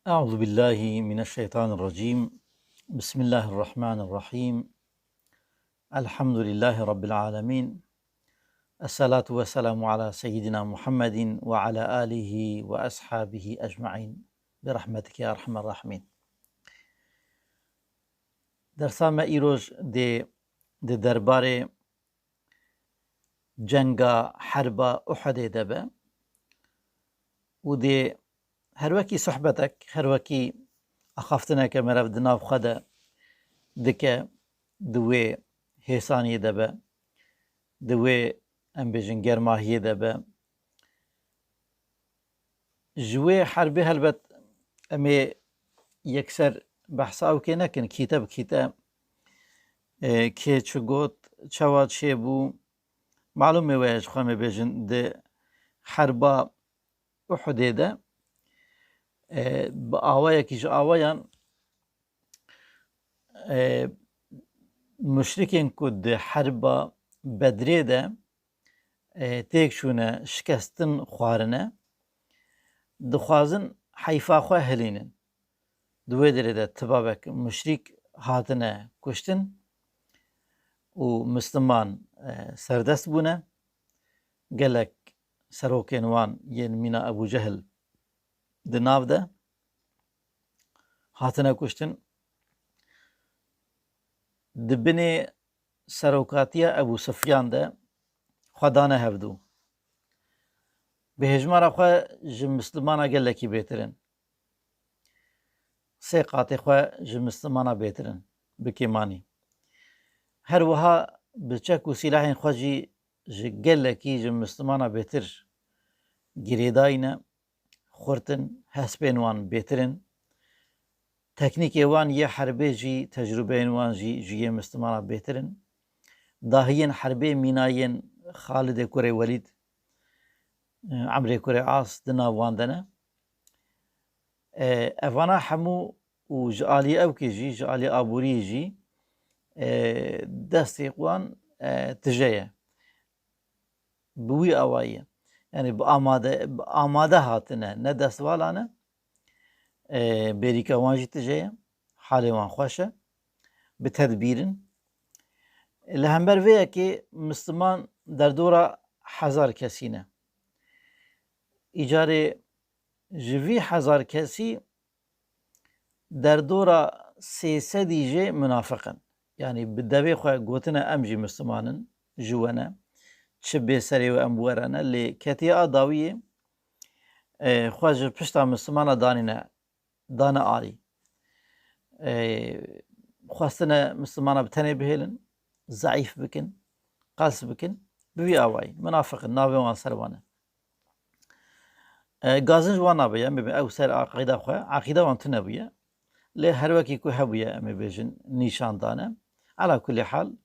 أعوذ بالله من الشيطان الرجيم. بسم الله الرحمن الرحيم. الحمد لله رب العالمين. الصلاة والسلام على سيدنا محمد وعلى آله وأصحابه أجمعين برحمتك يا أرحم الراحمين. درسا ما إيروج دي دربار جنگا حرب أحد دبا ودي هروكي صحبتك هروكي أخافتنا كمرف دناف خدا دكا دوي هيساني دبا دوي ام بيجن گرماهیه دبا جوي حربي هلبت امي يكسر بحث او كي نكن كتاب كي چگوت چواد شيبو معلومه ويش خامي بيجن دي حربا احده ده بآوايا كيش آوايا مشركين كود حربا بدري ده تيك شونه شكستن خوارنه دخوازن حيفا خواه هلينن دوی دره ده تبابك مشرك هاتنه کشتن و مسلمان سردست بونه گلک سروکین وان ین مینا ابو جهل دناو ده هاتنه کشتن دبني سروکاتیا ابو سفیان ده خدانه هفدو به هجمار خواه جم مسلمانا گلکی بهترن سه قاطع خواه جم مسلمانا بهترن بکیمانی هر وها بچک و سلاحین خواجی گلکی جم مسلمانا بهتر گریداینه خورتن هسپین وان بهترن تکنیک وان یه حربه جی تجربه وان جی مسلمانا بهترن داهین حربه میناین خالد کوری ولید عمرو کوری عاص دنا واندنه اوانا همو و جعالی او که جی جعالی آبوری جی دستی قوان تجایه بوی اوایه یعنی آماده هاتنه نه دستوالانه بریکا وان جی تجایه حال وان خوشه به تدبیرن لهمبر ویه که مسلمان در دورا 1000 کسینه ایجاره جوی 1000 کسی در دورا 300 جه منافقن يعني بالدبي خواه قوتنا أمجي مسلمانن جوانا تشبه سري وأمبورانا اللي كتيا داوية خواه پشتا مسلمانا دانا آري خواستنا مسلمانا بتني بهيلن ضعيف بكن قاس بكن ببي آواي منافق ناوي وان سروانا غازن جوانا بيا مبين أو سر عقيدة خواه عقيدة وان تنبيا لي هروكي كو هبويا أمي بيجن نيشان دانا على كل حال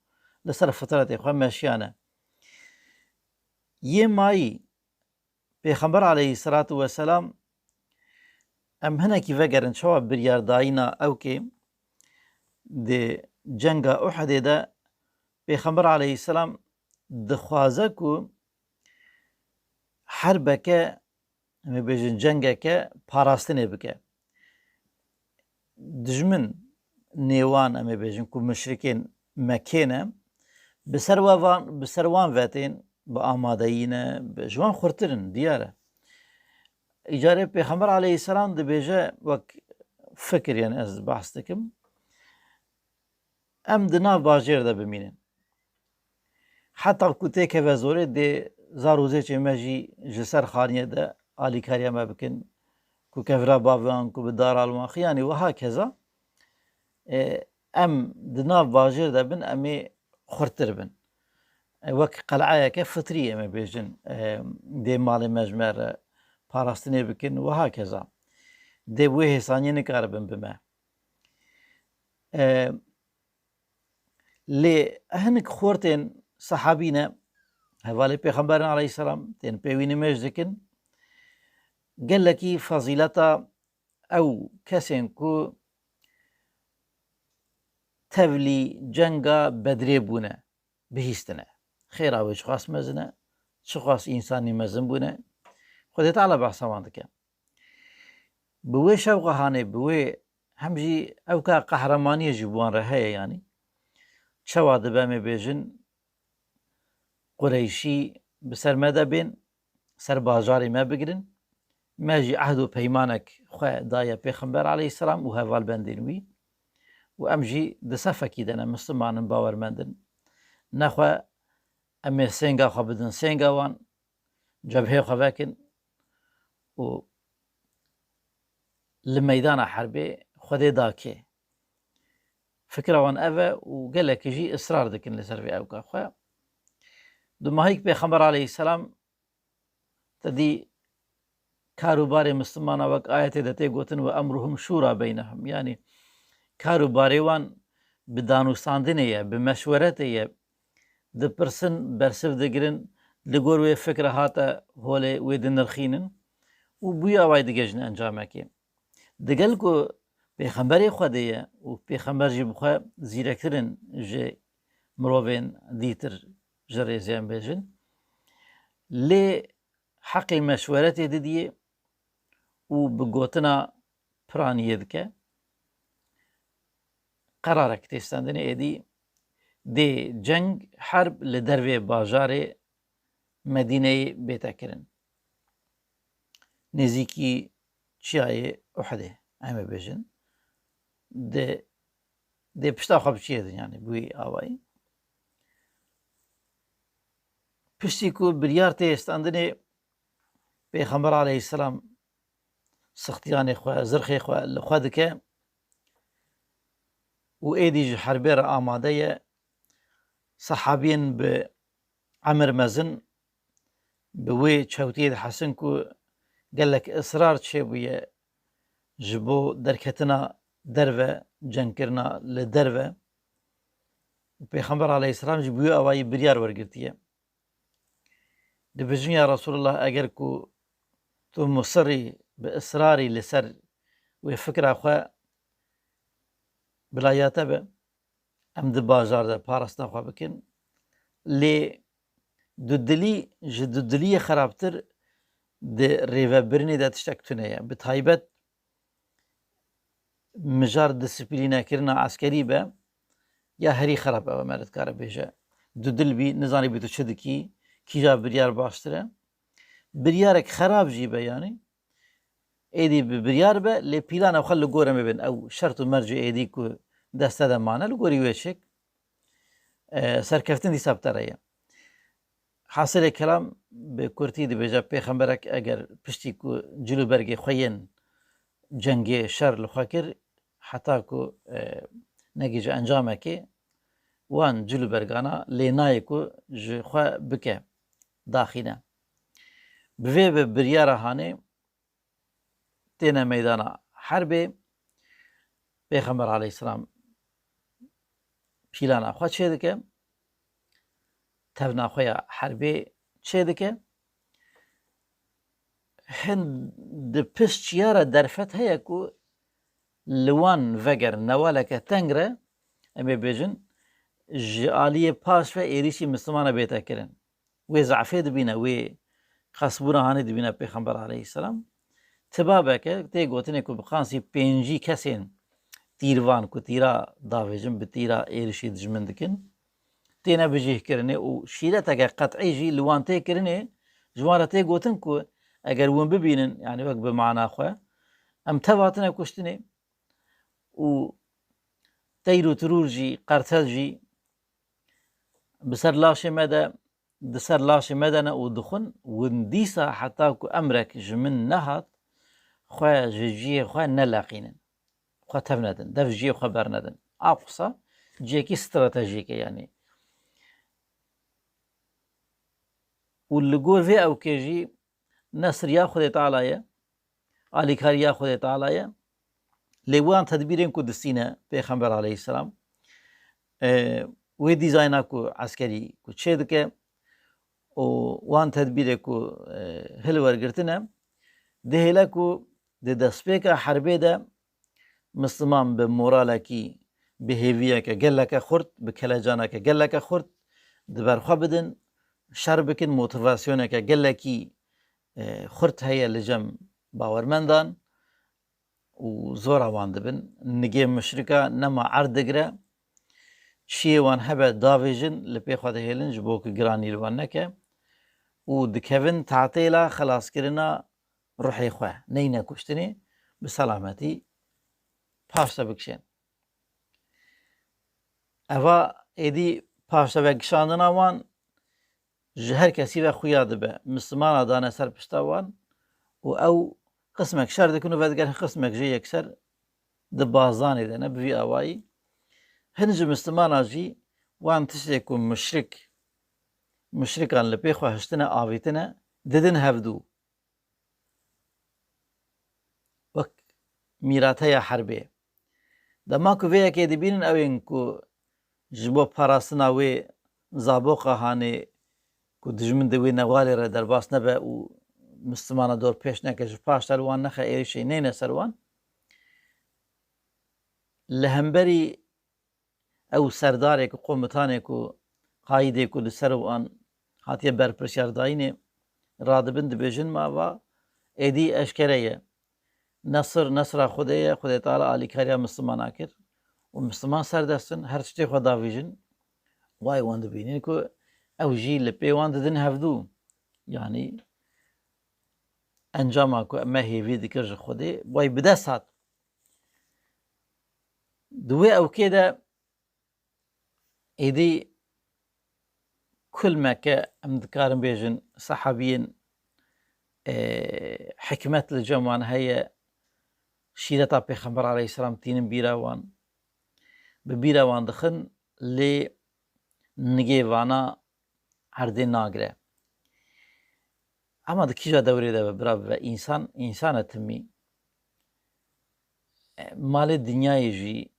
لسر فترة إخوان ماشيانا يماي پیغمبر عليه الصلاة والسلام ام هنا كي فقرن شواب بريار داينا او كي دي جنگا احد دا پیغمبر عليه السلام دخوازكو حربك ام بيجن جنگك پاراستنه بك دجمن نيوان ام بيجن كو مشركين مكينه بسروان واتين بآمادهينه بجوان خورترن دياره إجارة پیغمبر عليه السلام دبيجه وك فكر يعني از بحث دكم ام دنا باجير دا بمينن حتى كوتيك وزوره دي زاروزه چه مجي جسر خانيه دا آلي كاريا ما بكن كو كفرا بابان كو بدار الماخ يعني وهكذا ام دنا باجير دا بن امي خورتر بن وك قلعه كفتريه ما بيجن دي مالي مجمر پاراستنه بکن و هكذا دي بوی حسانی نکاربن بما لی اهنك خورتين صحابينا هوالي پیغمبرنا عليه السلام تين پیوين مجدكن قال لكي فضيلتا او كسين كو تولي جنگا بدري بونا بهيستنا خيرا و شخاص مزنا شخاص انساني مزن بونا خودت على بحث وانتك بوي شوقه هاني بوي همجي او كا قهرمانية جبوان رهاية يعني شوا دبامي بيجن قريشي بسر مدى بين سر باجاري ما بقرن ماجي عهدو بيمانك خواه دايا پیغمبر عليه السلام و هفال بندين وي و امجي دسافة كيدنا مسلمان باور مندن نخوا امي سنگا خوا بدن سنگا وان جبهه خوا باكن و لميدان حربي خودي داكي فكرة وان أفا وقال لك يجي إصرار دكن لسر في أوكا خواه دوما هيك بيخمر عليه السلام تدي كاروباري مسلمان وك آيات دتي قوتن وأمرهم شورى بينهم يعني كاروباري وان بدانو ساندنية بمشورتية د برسن برسف دقرن لقور وي فكرة هاتا هولي ويدن الخينن وبويا وايد ججن أنجامكي دقلكو پیغمبری خودیه و پیغمبر جی بخواه زیرکترین جی مروفین دیتر جریزیان بیجن لی حق مشورتی دیدیه و بگوتنا پرانیه دکه قرارک تیستاندنی ایدی دی جنگ حرب لدروی باجار مدینه بیتا کرن نزیکی چیای احده همه بیجن دي پشتا خواب چیه دن يعني بوی آوائی پشتی کو بریار تیستاندنی پیغمبر علیه السلام سختیان خواه زرخی خواه لخواه دکه و ایدی حربی را آماده صحابین به عمر مزن بوی چوتید حسن کو قال لك اصرار چه بویه جبو درکتنا دروه جنگ کرنا لدروه پیغمبر علیه السلام جی بوی آوائی بریار ورگرتیه دبجن یا رسول الله اگر کو تو مصری بإصراري لسر وفكرة خواه بلایاته به ام د بازار ده پارستا خواه بکن لی دودلی خرابتر ده ریوه برنی ده تشتک تونه به تایبت مجار دسپلینا کرنا عسکری به یا هری خراب او مرد کاره بیجه دودل بی نزانی بی تو چه کی جا بریار باشتره بریارک خراب جی به یعنی ایدی بریار به لی پیلان او خل گوره میبین او شرط و مرجع ایدی که دسته ده مانه لگوری ویشک سرکفتن دی سبتره حاصل کلام به کرتی دی بیجا پیغمبرک اگر پشتی که جلو برگی خوین جنگی شر لخوا کر حتی که نگیجا انجامه که وان جلو برگانا لینای که جخوا بکه داخینه بوی به بریاره هانه تینا میدانا حربه پیغمبر علیه السلام پیلانا خواه چه دکه تبنا خواه حربه چه دکه هند پس چیاره درفت هیا که لوان وگر نوالک تنگره امی بیجن جعالی پاس و ایریشی مسلمان بیتا کرن وی زعفه دبینه وی خصبونه هانه دبینه پیغمبر علیه السلام تبابه که تی گوتنه که بخانسی پینجی کسین تیروان کو تیرا داویجن به تیرا ایرشی دجمن دکن تینا بجیه کرنه و شیرت اگر قطعی جی لوان تی کرنه جواره تی گوتن که اگر ون ببینن يعني وقت بمعنى خواه ام تباتنا كشتني و تيرو ترور جي قرتل جي بسر لاشي مدى دسر لاشي مدنا ودخن ونديسا حتى كو امرك جمن نهات خواه جي خواه نلاقينن خواه تفندن دف جي خواه برندن اقصى جيكي استراتيجيكي يعني واللي قول في او كيجي نصر يا خود تعالى علي كار يا خود تعالى لوان تدبيرين كو دستينا پیغمبر عليه السلام و ديزاينا كو عسكري كو تشيدك و وان تدبير كو هلور گرتنا دهلا كو د دسپيكا حربه ده مسلمان بمورالاكي بهيفيا كجلك خرط بكلاجانا كجلك خرط دبرخوا بدن شربكن موتيفاسيونا كجلكي خرط هيا لجم باورمندان و زۆر ئەوان دەبن نگێ مشرکە نەما عەرد دەگرە چیەوان هەبە داڤێژن لە پێ خوا دەهێڵن ji bo ku giranî li wan neke û dikevin tatêla xelaskirina ruhê xwe neyne kuştinê bi selametî paş te bikişên. Eva êdî paştevekişandina wan ji her kesî ve xuya dibe Mislimana dane ser pişta wan û ew qismek şer dikin û vedigerin qismek jî yekser di bazanê de ne bi vî awayî hin ji Mislimana jî wan tiştê ku müşrikan li pê xwe hiştine avîtine didin hevdû wek mîrateya herbê. Dema ku vê yekê dibînin ew ên ku ji bo parastina wê zaboqa hanê ku dijmin di wê newalê re derbas nebe û Mislimana dor pêş neke ji paş te li wan nexe êrişê neyne ser wan li hemberî ew serdarê ku komutanê ku qaîdê ku li ser wan hatiye berpirsiyardayînê radibin dibêjin mava êdî eşkere ye nesra Xwedê ye Xwedê Teala alîkariya Mislimana kir û Misliman serdestin her tiştê xwe davêjin wayê wan dibînin ku ew jî li pê wan didin hevdû yanî encama ku me hêvî dikir ji Xwedê way bi dest hat. Di wê ewkê de êdî kulmeke em dikarin bêjin sehabiyên hikmet li cem wan heye şîreta Pêxember aleyhisselam tînin bîra wan bi bîra wan dixin lê nigêvana erdê nagire. Ama di kîja dewrê de be birav ve însan e timî malê dinyayê jî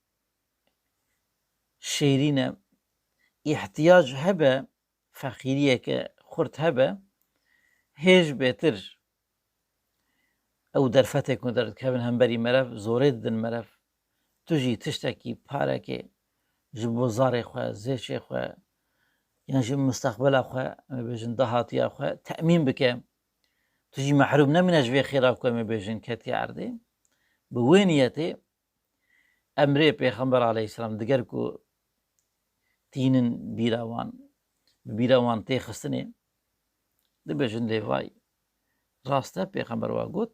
şêrîn e ihtiyac hebe feqîriyeke xurt hebe hêj bêtir ew derfetê ku derdikevin hemberî merev zorê didin merev tu jî tiştekî parekê ji bo zarê xwe zêşê xwe yan ji mustaqbela xwe em ê bêjin dahatiya xwe temîn bike tu jî mehrûm nemîne ji vê xêra ku em ê bêjin ketiye erdê bi wê niyetê emrê Pêxember aleyhisselam diger ku tînin bîra wan bi bîra wan tê xistinê dibêjin lê vay rast e Pêxember wa got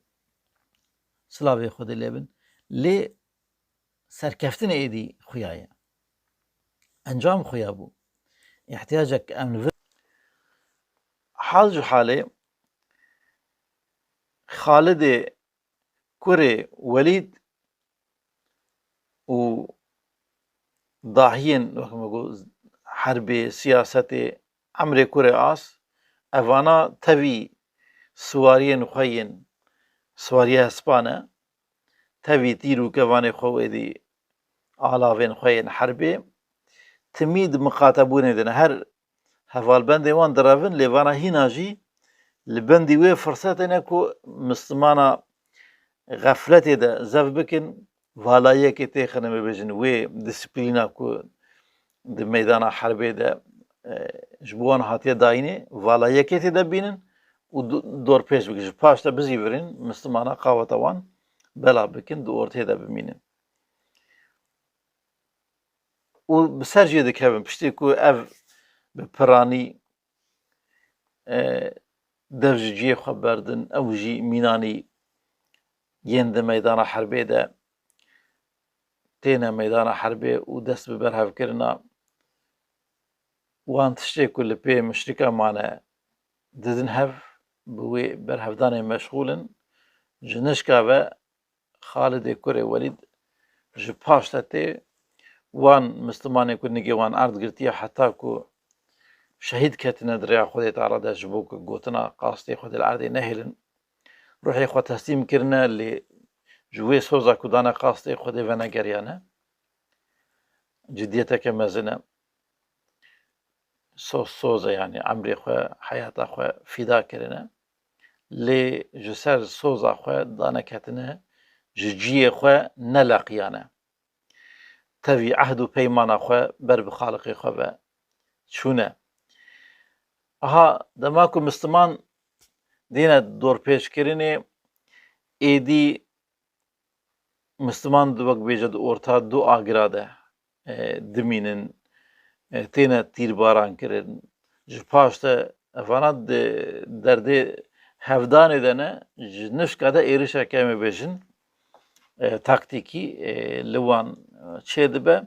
silavê Xwedê lê bin lê serkeftinê êdî xuya ye encam xuya bû ihtiyacek em li vir hal ji halê Xalidê kurê Welîd û dahiyên herbê siyasetê Emrê kurê As evana tevî siwariyên xwe yên siwariya hespan e tevî tîr û kevanê xwe êdî alavên xwe yên herbê timî di miqatebûnê de ne her hevalbendê wan direvin lê vana hîna jî li bendî wê firsetê ne ku Mislimana xefletê de zev bikin valayiyekê têxin em ê bêjin wê disiplîna ku di meydana herbê de ji bo wan hatiye dayînê valayiyekê tê de bînin û dorpêş bikin ji paş te bizîvirin Mislimana qaweta wan bela bikin di ortê de bimînin û bi ser jê dikevin piştî ku ev bi piranî dev ji ciyê xwe berdin ew jî mînanî yên di meydana herbê de têne meydana herbê û dest bi berhevkirina wan tiştê ku li pê müşrika mane didin hev bi wê berhevdanê meşxûlin ji nişka ve Xalidê kurê Welîd ji paş te tê wan Mislimanê ku nigê wan erd girtiye heta ku şehîd ketine di rêya Xwedê Teala de ji bo ku gotina qastê Xwedê li erdê nehêlin ruhê xwe teslîm kirine lê ji wê soza ku dane qastê Xwedê venegeriyane ciddiyeteke mezin e soza yanî emrê xwe heyata xwe fîda kirine lê ji ser soza xwe daneketine ji ciyê xwe neleqiyane tevî ehd û peymana xwe ber bi Xaliqê xwe ve çûne. Aha dema ku Misliman dêne dorpêşkirinê êdî Müslüman wek bêje di orta du agira de dimînin, têne tîrbaran kirin. Ji paş de evana di derdê hevdanê de ne ji nifşka de êrişeke em ê bêjin taktîkî li wan çê dibe.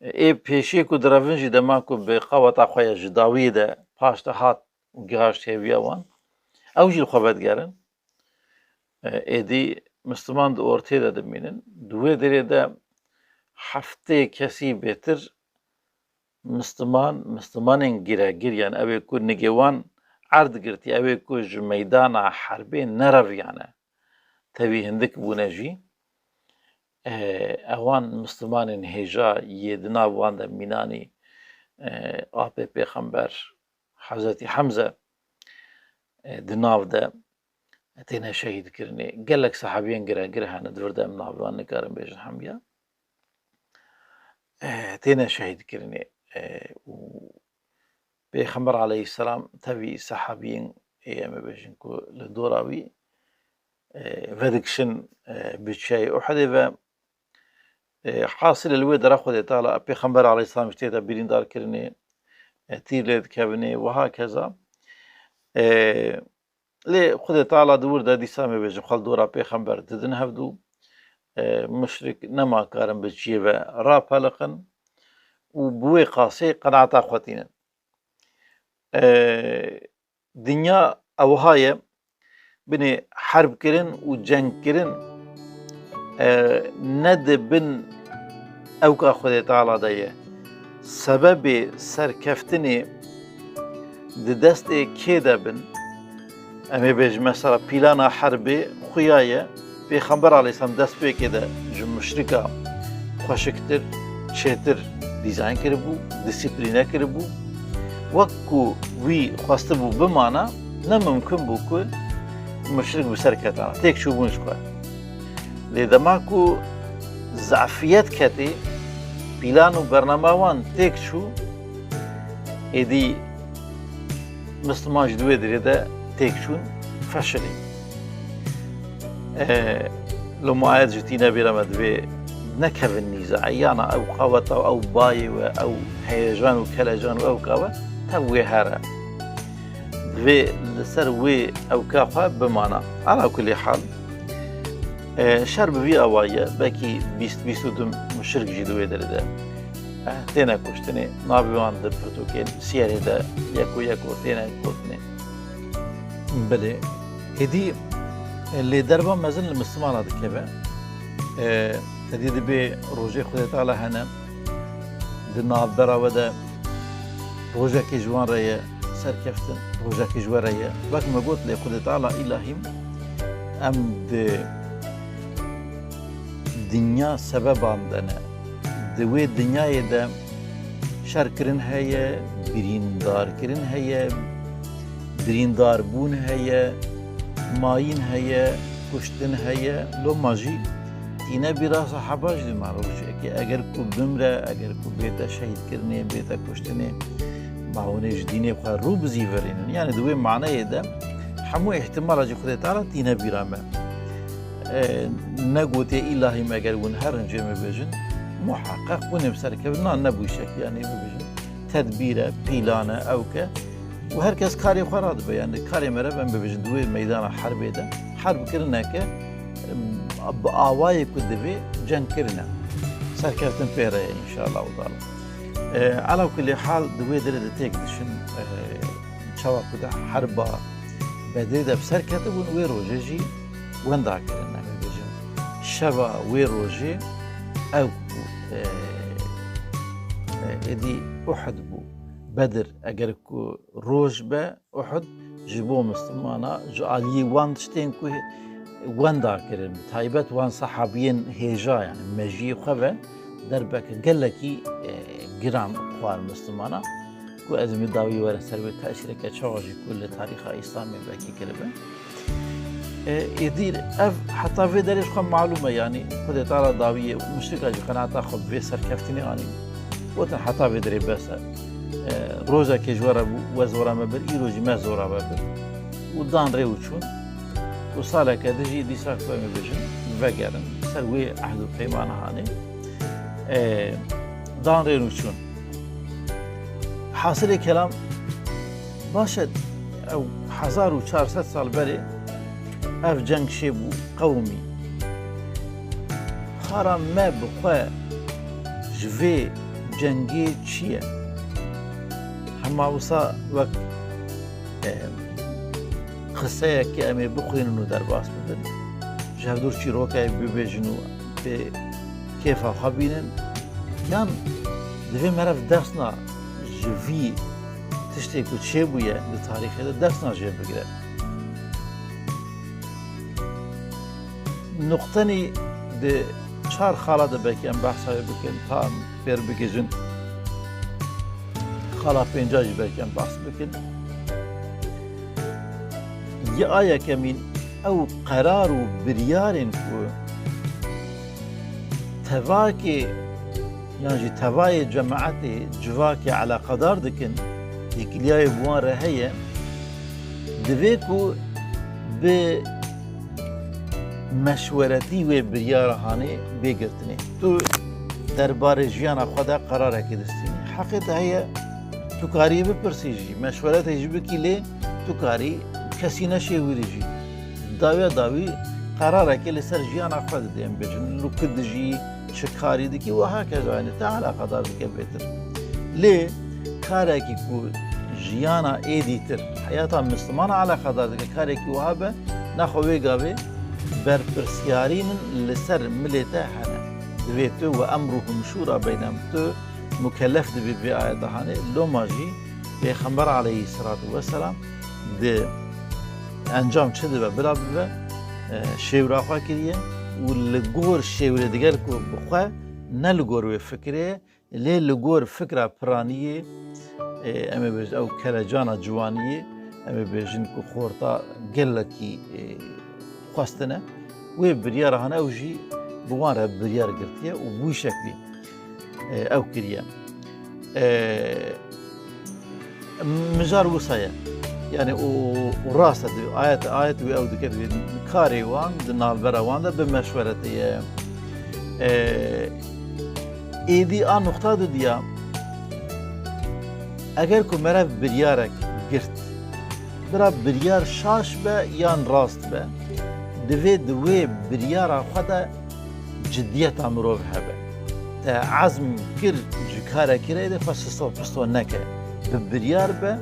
Ê pêşî ku direvin jî dema ku bi qeweta xwe ya ji dawiyê de paş de hat û gihaşt hêviya wan, ew jî li xwe vedgerin. Êdî Müslüman di ortê de dimînin. Di wê derê de heftê kesî bêtir Müslümanên giregir yani ew ê ku nigêwan erd girtiye, ew ê ku ji meydana herbê nereviyane, tevî hindik bûne jî, ewan Müslümanên hêja yê di nav wan de mînanî apê pêxember Hezretî Hemze di nav de têne şehîdkirinê. Gelek sahabiyên giregir hene di vir de em nav wan nikarin bêjin hemûya. Têne şehîdkirinê û Pêxember aleyhisselam tevî sahabiyên em ê bêjin ku li dora wî vedikişin bi çiyayê Uhudê ve hasîl li wê dere Xwedê Teala Pêxember aleyhisselam ji tê de birîndarkirinê, tîr lê dikevînê wiha keza. Lê Xwedê Teala di wir de dîsa em ê bêjin xwe li dora Pêxember didin hevdû, müşrik nema karin bi çiyê ve rapeliqin û bi wê qasê qenaeta xwe tînin. Dinya ewiha ye binê herbkirin û cengkirin ne di bin ewka Xwedê Teala de ye. Sebebê serkeftinê di destê kê de bin, em ê bêjin mesela pîlana herbê xuya ye, Pêxember aleyhisselam dest pêkê de ji müşrika xweşiktir, çêtir dîzayn kiribû, disîplîne kiribû. Wek ku wî xwestibû bimana, ne mimkin bû ku müşrik bi ser ketane, têk çûbûn ji xwe. Lê dema ku zefiyet ketê, pîlan û bername wan têk çû, êdî Müslüman ji di wê derê de têk çûn feşilî. Li muayet ji tîne bîra me divê nekevin nîzayana ew qeweta ew bayê we ew heyecan û kelecan û ewka we tev wê here. Divê li ser wê ewka xwe bimana. Ala kulî hal şer bi vî awaye belkî 20-22 müşrik jî di wê derê de têne kuştinê, navê wan di pirtûkên Siyerê de yek û yek û têne gotinê. Bilê êdî lê derba mezin li Müslümana dikeve. Tedî dibe rojê Xwedê Teala hene di navbera we de rojekê ji wan re ye serkeftin, rojekê ji we re ye. Wek me got lê Xwedê Teala îlahîm em di dinya sebeban de ne. Di wê dinyayê de şerkirin heye, birîndarkirin heye, birîndarbûn heye, mayîn heye, kuştin heye, loma jî tîne bîra sahaba ji di marojekê. Eger ku bimre, eger ku bête şehîdkirinê, bête kuştinê, mawinê ji dînê xwe rû bizîvirînin. Yani di wê manayê de hemû ihtimala jî Xwedê Teala tîne bîra me. Ne gotê îlahîm eger hûn herin cê me bêjin, muheqqeq hûn ê bi serkevin nan nebû şek yani me bêjin tedbîre, pîlane, ewke û herkes karê xwe radibe. Yani karê me re em bibêjin di wê meydana herbê de herbkirineke bi awayê ku divê cengkirine. Serkeftin pê re ye înşallah Teala. Ala kulî hal di wê derê de têk dişin çawa ku de herba Bedrê de bi ser ketibûn wê rojê jî wenda kirin em ê bêjin. Şeva wê rojê ew bû êdî Uhud bû. Bedir eger ku roj be Uhud ji bo Müslümana ji aliyê wan tiştên ku wenda kirin. Taybet wan sahabiyên hêja yani mejiyê xwe ve derbeke gelekî giran xwar Müslümana ku ez ê dawî were ser wê teşîreke çawa jî ku li tarîxa İslamê vekî kiribe. Êdî ev heta vê derê xwe malûm e yani Xwedê Teala dawiyê müşrika jî qenaeta xwe bi vê serkeftinê anî gotin heta vê derê bes e. Rojekê ji were bû we zora me bir, îro jî me zora me bir. û dan rê û çûn û saleke di jî dîsa ku em ê bêjin vegerin لسر وی عهد و پیمان هانه دان رینو چون حاصل کلام باشد او 1400 سال بری اف جنگ شبو قومی خارا ما بخواه جوی جنگی چیه هما وصا وقت قصه که امی بخوینن و در باس بدن جهدور چی روکای ببیجن و به کیفا خبینن یان دوی مرف درسنا جوی تشتی که چه بویه در تاریخی ده درسنا جه بگیره نقطنی ده چهار خاله ده بکن بحثای بکن تا بیر بکجن خاله پنجاجی بکن بحث بکن یه آیه کمین او قرار و بریارن که تواکی یعنی توای جماعت جواکی علاقه دار دکن یکلیای بوان رهیه دوی که به مشورتی و بریارهانه بگرتنی تو درباره جیان خدا قراره که دستینی حقیقت هیه تو کاری بپرسیجی مشورت هیچ بکی لی تو کاری کسی نشیوری جی داوی قراره که لسر جیان خدا دیم بجن لو کد جی چه کاری دکی و ها که زوانی تا علاقه دار دکی بیتر لی کاره که جیانا ایدیتر حیاتا مسلمان علاقه دار دکی کاره که وها به نخوی گاوی برپرسیارین لسر ملته هنه دویتو و امره مشورا بینم تو مکلف دوی بی آیت هنه لو ماجی پیغمبر علیه الصلاة والسلام ده انجام چه ده بلا بلا شیور خواه کریه و لگور شیور دیگر که بخواه نه لگور و فکره لی لگور فکره پرانیه اما بیش او کلجانا جوانیه اما بیشن که خورتا گلکی خواستنه و بریار هنه او جی بوان را بریار گرتیه و بوی شکلی او کریه مجار وصايا يعني وراسة آيات وي أو دكتور كاري وان دنال برا وان ده بمشورتي إيدي آن نقطة دیا اگر کو مرا بریارک گرت برا بریار شاش به یان راست به دوی بریار خدا جدیت امروز هبه تا عزم کر جکاره کره ده فسستو پستو نکه بریار به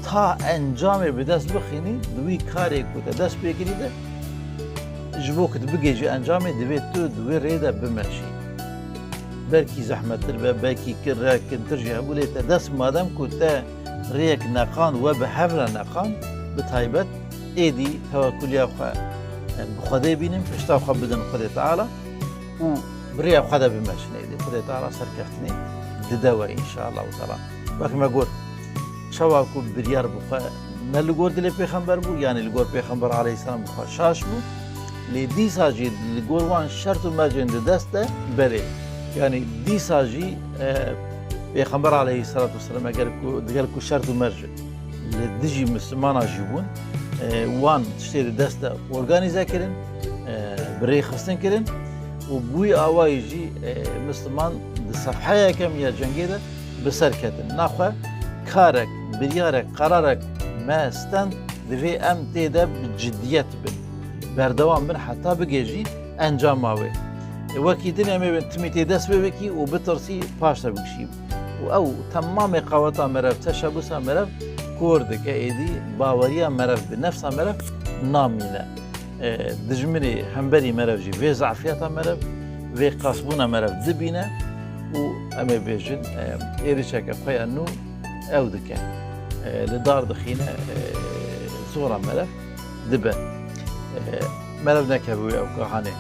تا انجام به دست بخینی دوی کاری که دست بگیری ده جبو که بگیجی انجام دوی تو دوی ریده بمشی برکی زحمت تر برکی کره کنترجی هبولی تا دست مادم که تا ریک نقان و به حفل نقان به تایبت ایدی توکلی خواه بخواه بینیم پشتا خواه بدن خود تعالی و برای خود بمشنه ایدی خود تعالی سرکفتنی ددوه انشاءالله و تعالی وقتی ما گفت شوا کو بریار بخواه نه لگور دل پیغمبر بو یعنی لگور پیغمبر علیه السلام بخواه شاش بو لی دی ساجی لگور وان شرط و مجند دسته بره یعنی دی ساجی پیغمبر علیه السلام اگر دیگر کو شرط و مرج لدیجی مسلمان جیبون وان تشتری دسته ارگانیزه کردن بره خستن کردن و بوی آوایی جی مسلمان صفحه کم یا جنگی ده بسر کردن نخواه کارک بریارک قرارک ما استند دوی ام تیده بجدیت بن بردوام بن حتی بگیجی انجام ماوی وکی دنی امی بن تمیتی دست ببکی و بترسی پاشتا بکشیم و او تمام قواتا مرف تشابوسا مرف کورده که ایدی باوریا مرف بنفسا مرف نامینه دجمری همبری مرف جی وی ضعفیتا مرف وی قاسبونا مرف دبینه و امی بیجن ایریچک اقوی انو او دکه لدار دخینه صورة ملف دبه ملف نکبوی او کهانه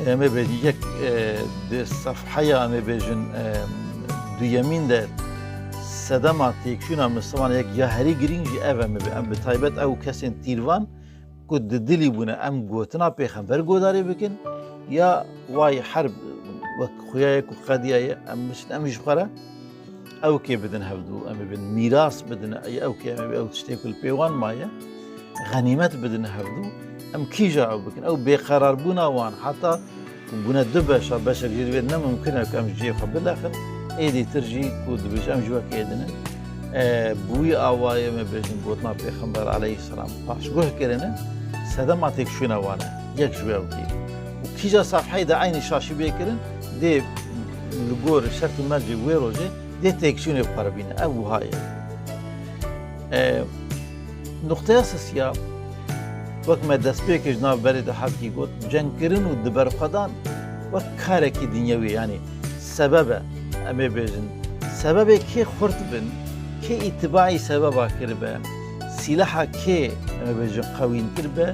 امی بیجن یک ده صفحه امی بیجن دو یمین ده سدما تیکشون مسلمان یک یهری گرینجی او امی بی ام بطایبت او کسین تیروان کد دلی بونه ام گوتنا پیغمبر گوداری بکن یا وای حرب وخوياك وقضية أمش بخرة أو كي بدن هبدو أم بدن ميراث بدن أي أو كي أم أو تشتكل بيوان مايا غنیمت بدن هەردوو ئەم کیژە ئەو بکەن ئەو بێقەراربوونەوان حتا بوونە دو بەشە بەشێک بێت نەممکنە کە ئەم جێخە بلاخر ئێدی ترژی کو دبێژ ئەم ژوەکە ێدنن بووی ئاوایەمە بێژن گوتما پێخەمبەر عەلەیهی سەلام پاشگۆهکردنە سەدەما تێک شوێنەوانە یەک ژوێوکی و کیژە سافحەیدا عینی شاشی بێکردن دێ li gor şert û mercê wê rojê dê têkşûnê bixwerebîne ev wiha ye. Nuqteya sesiya wek me destpêkê ji nav berê de hevkî got cengkirin û diberxwedan wek karekî dinyewî yanî sebeb e em ê bêjin sebebê kê xurt bin kê îtibaî sebeba kiribe sîlaha kê em ê bêjin qewîntir be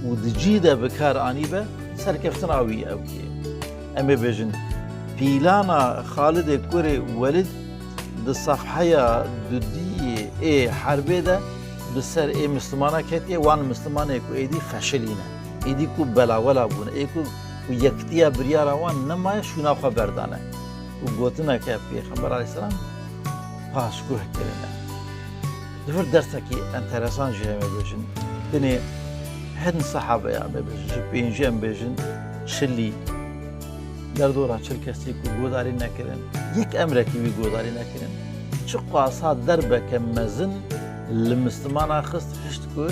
û di cî de bikar anîbe serkeftina wî ew kê em ê bêjin پیلana Xalidê Kurê Welîd di safheya dudiyê ê herbê de bi ser ê Müslümana ketiye wan Müslümanê ku êdî feşilîne êdî ku belawela bûne ê ku yektiya biryara wan nemaye şûna xwe berdane û gotineke Pêxember Aleyhisselam paşguh kirine. Di vir dersekî enteresan jî em ê bêjin dinê hin sehabeya em ê bêjin ji pêncî em bêjin şilî derdora çil kesî ku godarî nekirin yek emrekî wî godarî nekirin çi qasa derbeke mezin li Müslümana xist hişt ku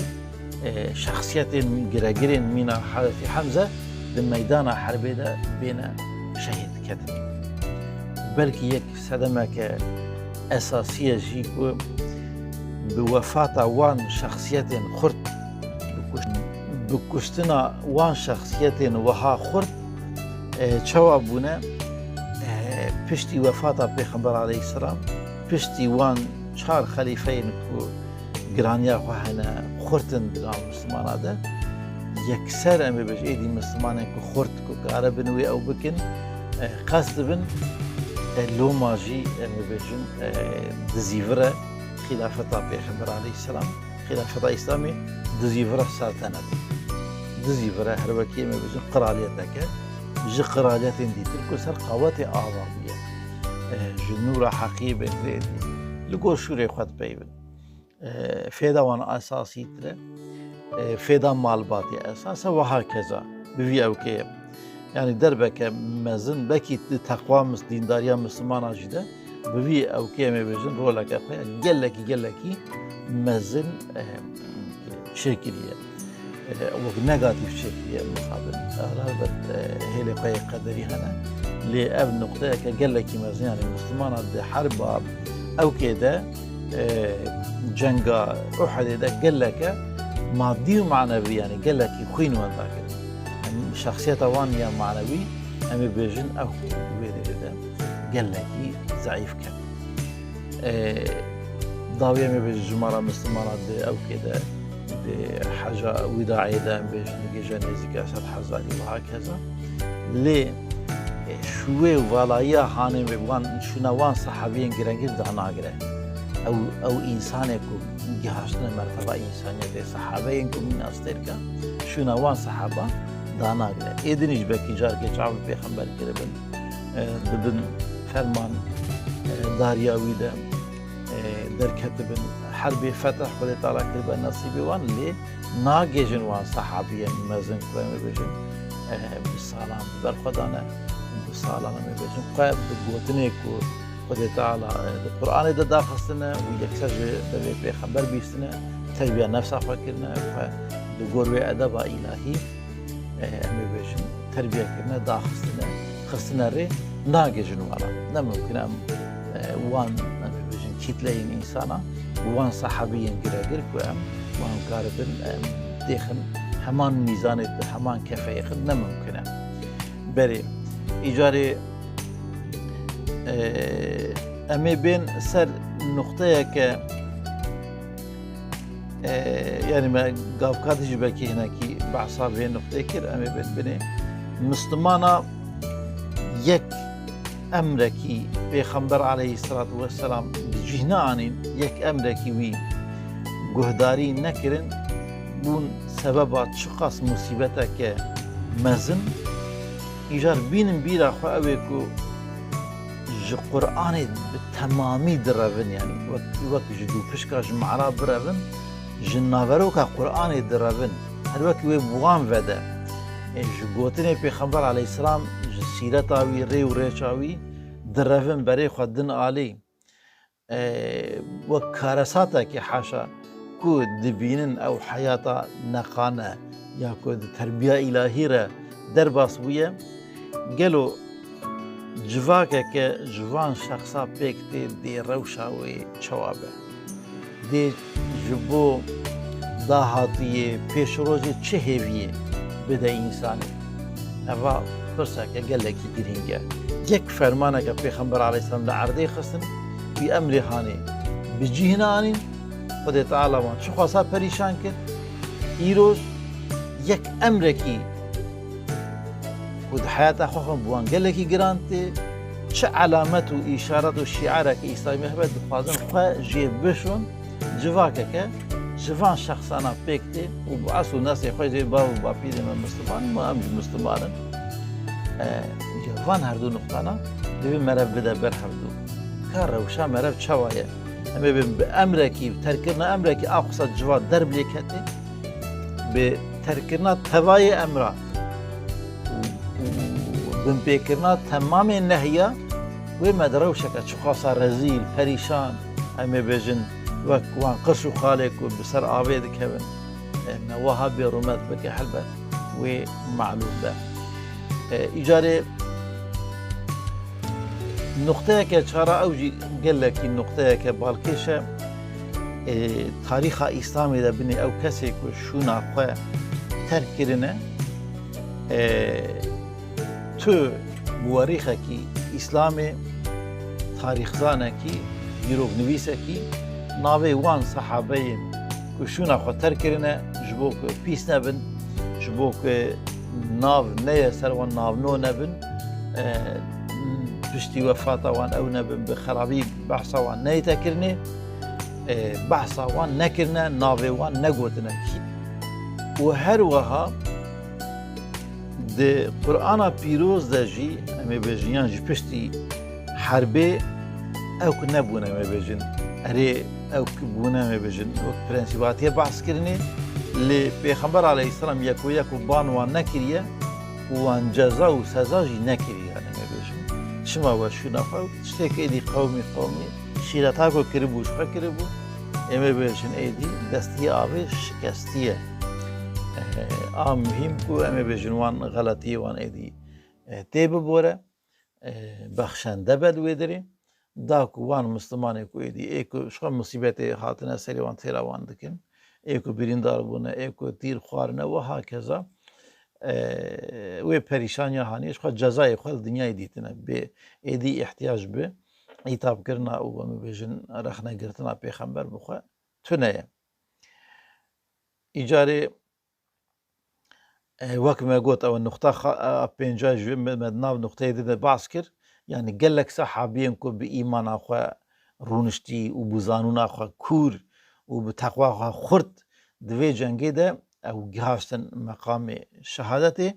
şexsiyetên giregirên mîna Hazretî Hemze di meydana herbê de bêne şehîd ketin. Belkî yek sedemeke esasiye jî ku bi wefata wan şexsiyetên xurt bi kuştina wan şexsiyetên wiha xurt çawa bûne piştî wefata Pêxember Aleyhisselam piştî wan çar xelîfeyên ku giraniya xwe hene xurtin di nav Müslümana de yekser em ê bêj êdî Müslümanên ku xurt ku kare bin wê ew bikin qes dibin loma jî em ê bêjin dizîvire xilafeta Pêxember Aleyhisselam xilafeta İslamî dizîvire seltenet dizîvire her wekî em ê bêjin qiraliyeteke ji qiraliyetên dîtir ku ser qawetê ava bûye ji nûra heqî bêrê li gor şûrê xwe dipeyvin fêda wan esasî tire fêda malbatê esas e wiha keza bi vî ewkê ye yanî derbeke mezin bekî di teqwa dîndariya Müslümana jî de bi vî ewkê em ê bêjin roleke xwe gelekî mezin çêkiriye wek negatif çêkiriye muqabil elbet hêlê xwe yê qederî hene lê ev nuqteyeke gelekî mezin yanî Müslümana di herba ewkê de cenga Uhudê de geleke madî û manevî yanî gelekî xwîn wenda kirin şexsiyeta wan ya manevî em ê bêjin ew wê derê de gelekî zeîf ket dawî em ê bêjin ji mala Müslümana di ewkê de di heja wîdaî de em bêjin di gêja nêzîka sed hezarî wiha keza lê şûwê û valayiya hanê wê wan şûna wan sehebiyên girengî danagire ew însanê ku gihaştine merteba însaniyetê sehebeyên ku mîna stêrke şûna wan seheba danagire êdinî ji bekî carkê çavê Pêxember kiribin dibin ferman dariya wî de derketibin herbê feteh Xwedê Teala kiribe nasîbê wan lê nagêjin wan sehabiyên mezin ku em ê bêjin bi salan bi berxwedane bi salan em ê bêjin xwe bi gotinê ku Xwedê Teala di Qur'anê de daxistine û yekser ji devê Pêxember bîstine terbiya nefsa xwe kirine xwe li gor wê edeba îlahî em ê bêjin terbiyekirine daxistine xistine rê nagêjin walan nemimkin em wan em ê bêjin kîtleyên însana wan sehebiyên giregir ku em wan karibin dêxin heman mîzanê di heman kefeyê xwe nemimkin e berê îcarê em ê bên ser nuqteyeke yanî me gavkatî ji bekî hinekî behsa vê nuqteyê kir em ê bên binê Müslümana yek emrekî Pêxember Aleyhisselatu vesselam di cîhna anîn yek emrekî wî guhdarî nekirin bûn sebeba çi qas musîbeteke mezin îcar bînin bîra xwe ew ê ku ji Qur'anê bi temamî direvin yanî wek ji dûpişka ji meዕra birevin جناوروکا قرآن درابن هر وکی وی بوان وده جگوتنی پیغمبر علیه السلام سیرتاوی ری و ریچاوی درابن برای خود دن آلی و کارساتا که حاشا کو دبینن او حیاتا نقانه یا کو تربیه الهی را در باس بویه گلو جواکه که جوان شخصا پیکتی دی روشاوی چوابه دی جبو داهاتیه پیش روزی چه هیویه بده انسانی اوا پرسا که گلکی گرینگه یک فرمانه که پیغمبر علیه السلام لعرده خستن بی امر هانه بجیهنانی خود تعالی وان چه خواسته پریشان کرد ایروز یک امر کی کود حیات خواه بوان گلکی گرانته چه علامت و اشارت و شعاره که اسلامی هبت بخوازن خواه جیب بشون جواکه که جوان شخصانا پیکته و بعث و ناسی خواه جیب با و با پیده من مسلمان ما هم مسلمانن جوان هر دو نقطانا دوی مرب بده بر هر دو کار روشا مرب چوایه همه به امرکی ترکرنا امرکی اقصد جواد درب لیکتی به ترکرنا توای امرا بن پیکرنا تمام نهیه و مدروشک چخاصا رزیل پریشان همه بجن وان قرش و خالق و بسر آبید کبن نواها بیرومت بکی حلبت و معلوم ده ایجاره نقطه که چرا اوجی گلکی نقطه که بالکشه تاریخ اسلامی ده بینی او کسی که شونا خواه ترک کرنه تو بواریخه کی اسلام تاریخ زانه کی دیروگ نویسه کی ناوی وان صحابه که شونا خواه ترک کرنه جبو که پیس نبن جبو که ناو نیه سر وان ناو نو نبن پشتی وفاتا وان او نبن بخرابی بحثا وان نیتا کرنه بحثا وان نکرنه ناوی وان نگوتنه و هر وها ده قرآن پیروز ده جی امی بجیان جی پشتی حربه او که نبونه امی بجن اره او که بونه امی بجن وقت پرنسیباتی بحث کرنه لی پیغمبر علیه السلام یکو یکو بان وان نکریه وان جزا و سزا جی نکریه امی بجن شما و شو نفر تشتی که ایدی قومی شیرت ها که کربو شخه کربو امی بجن ایدی دستی آوه شکستیه مهم کو امی بجن وان غلطی وان ایدی تیب بوره بخشنده بدوی داری دا کو وان مسلمانی کو ایدی ایکو شخه مصیبت حاطنه سری وان تیرا وان دکن ایکو بریندار بونه ایکو تیر خوارنه و ها کذا و پریشانی هانیش خود جزای خود دنیای دیتنه به ایدی احتیاج به ایتاب کرنا او امی بجن رخنه گرتنا پیغمبر بخواه تونه ایجاره وقت ما قلت او النقطة بينجاج مدناو نقطة دي بعض كر يعني قال لك صحابين كو بإيمان أخوة رونشتي وبزانون أخوة كور وبتقوى أخوة خرد دوي جنگي ده أو جهاشتن مقام شهادتي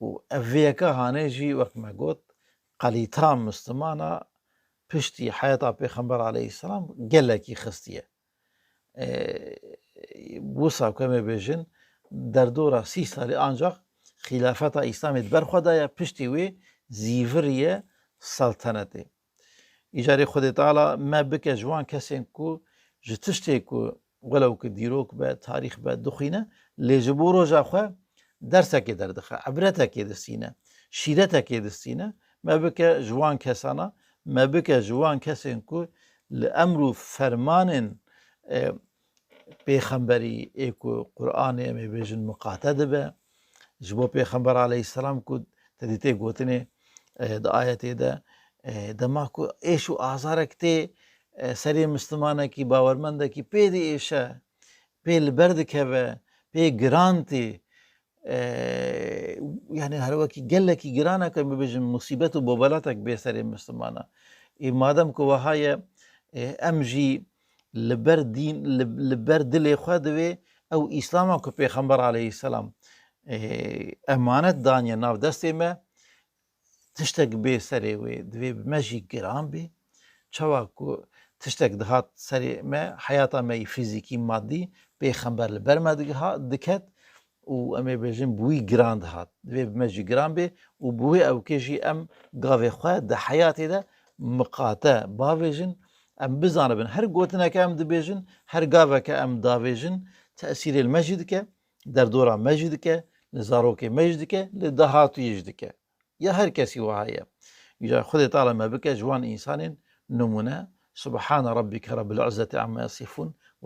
وأفيكا هانيجي وقت ما قلت قليتان مسلمانا پشتی حیات پیغمبر علیه السلام گلکی خستیه بوسا کمی بیشن در دورا 30 سالی آنجا خلافت اسلامی برخوادای پشتی وی زیوریه سلطنته ایجاری خود تعالی ما بک جوان کسین کو جتشتی کو ولو که دیروک به تاریخ به دخینه لجبو روزا خو درس کی در دخه عبرت کی دسینه شیرت کی دسینه ما بک جوان کسانا ما بک جوان کسین کو لامر و فرمان پیغمبری ایکو قرآن امی بیجن مقاتد به جبو پیغمبر علیه السلام کو تدیته گوتنه دا آیتی ده دما کو ایشو آزارکتی سری مسلمانه کی باورمنده کی پی دی ایشه پی لبرد که و پی گرانتی یعنی هر وقتی گله کی گرانه که می بیجن مصیبت و بابلاتک به سری مسلمانه ای مادم که وهای امجی لبر دین لبر دل خود و او اسلام کو پیغمبر علیه السلام امانت دانیه ناو دستی ما تشتک به سری و دوی مجی گران بی چوا کو تشتك دهات سري ما حياتا ما فيزيكي مادي بيخمبر البرما دكت و امي بيجن بوي جراند هات دبي بمجي جران بي وبوي او كيجي ام قافي خواه ده حياتي ده مقاتا بافيجن ام بزانبن هر قوتنا كام دبيجن هر قافا كام دافيجن تأثير المجدك در دورا مجدك لزاروك مجدك لدهاتو يجدك يا هر كسي وهايا يجا خذ تعالى ما بك جوان إنسان نمنا سبحان ربك رب العزة عما يصفون